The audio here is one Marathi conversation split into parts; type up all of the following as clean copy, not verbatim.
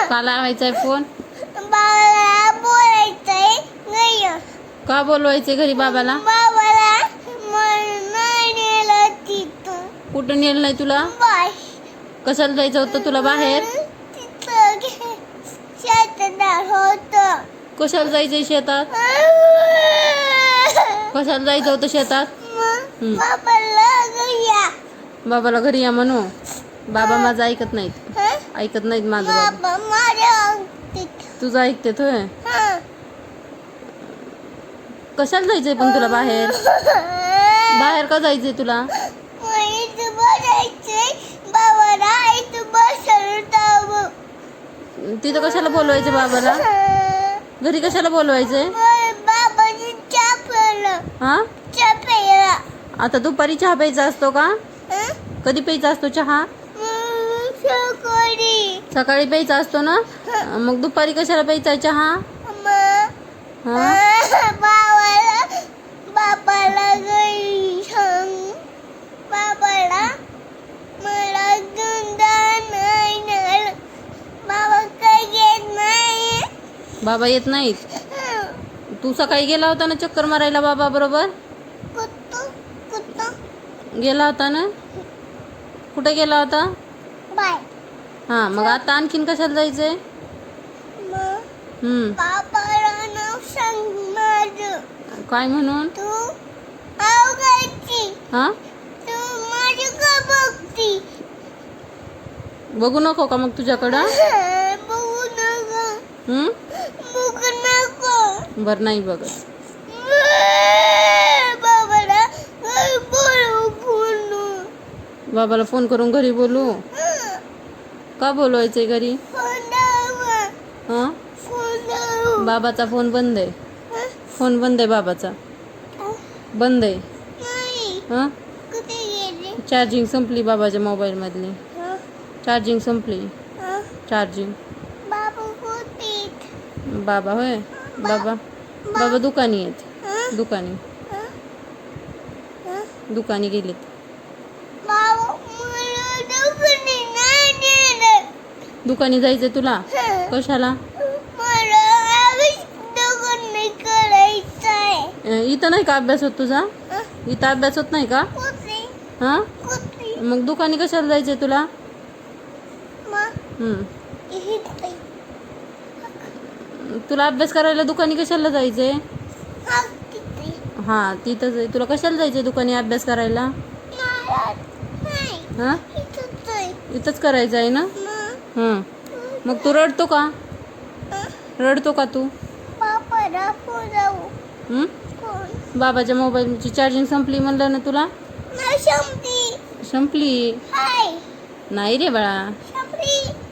का लावायचाय फोन? बाबाला बोलायचंय घरी. का बोलवायचंय घरी बाबाला? बाबाला नाही नेलं तिथं. कुठं नेलं नाही तुला? बाय कशाला जायचं होतं तुला बाहेर? तिथं शेतात होतं. कशाला जायचंय शेतात? कशाला जायचं होतं शेतात? बाबाला घरी या म्हणू. बाबा माझं ऐकत नाहीत. ऐकत नाहीत माझं बाबा. तुझं ऐकते होय? कशाला जायचंय पण तुला बाहेर? बाहेर का जायचंय तुला? तिथं कशाला बोलवायचं बाबाला? घरी कशाला बोलवायचंय? हा? आता दुपारी चहा प्यायचा असतो का? कधी प्यायचा असतो चहा? सकाळी प्यायचा असतो ना? मग दुपारी कशाला प्यायचा चहा? हा? बाबाला घरी सांग. बाबाला मला नाही. बाबा काही येत नाही. बाबा येत नाहीत. तू सकाळी गेला होता ना चक्कर मारायला बाबा बरोबर? गेला होता ना? कुठे गेला होता? बाय. हा, मग आता आणखीन कशाला जायचंय? बाबाला नाव सांग माझं. काय म्हणून? तू आवगायची. हा? तू माझी का बघती? बघू नको का मग तुझ्याकडं? बघू नका. बघू नको. बर नाही बघत. बाबाला बोलू फोन. बाबाला फोन करून घरी बोलू? का बोलवायचंय घरी? हा? बाबाचा फोन बंद आहे. फोन बंद आहे बाबाचा. बंद आहे. हा? चार्जिंग संपली बाबाच्या मोबाईल मधली. चार्जिंग संपली. चार्जिंग. बाबा होय? बाबा दुकानी आहेत. दुकानी गेलेत. दुकानी जायचंय तुला? कशाला? इथं नाही का अभ्यास होत तुझा? इथं अभ्यास होत नाही का? हा? मग दुकानी कशाला जायचंय तुला? तुला अभ्यास करायला दुकानी कशाला जायचंय? हा, तिथंच आहे. तुला कशाला जायचंय दुकानी अभ्यास करायला? हा? इथंच करायचं आहे ना? मग तू रडतो का? रडतो का तू? बाबाच्या मोबाईलची चार्जिंग संपली म्हणलं ना तुला? संपली. नाही रे बाळा.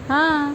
हा.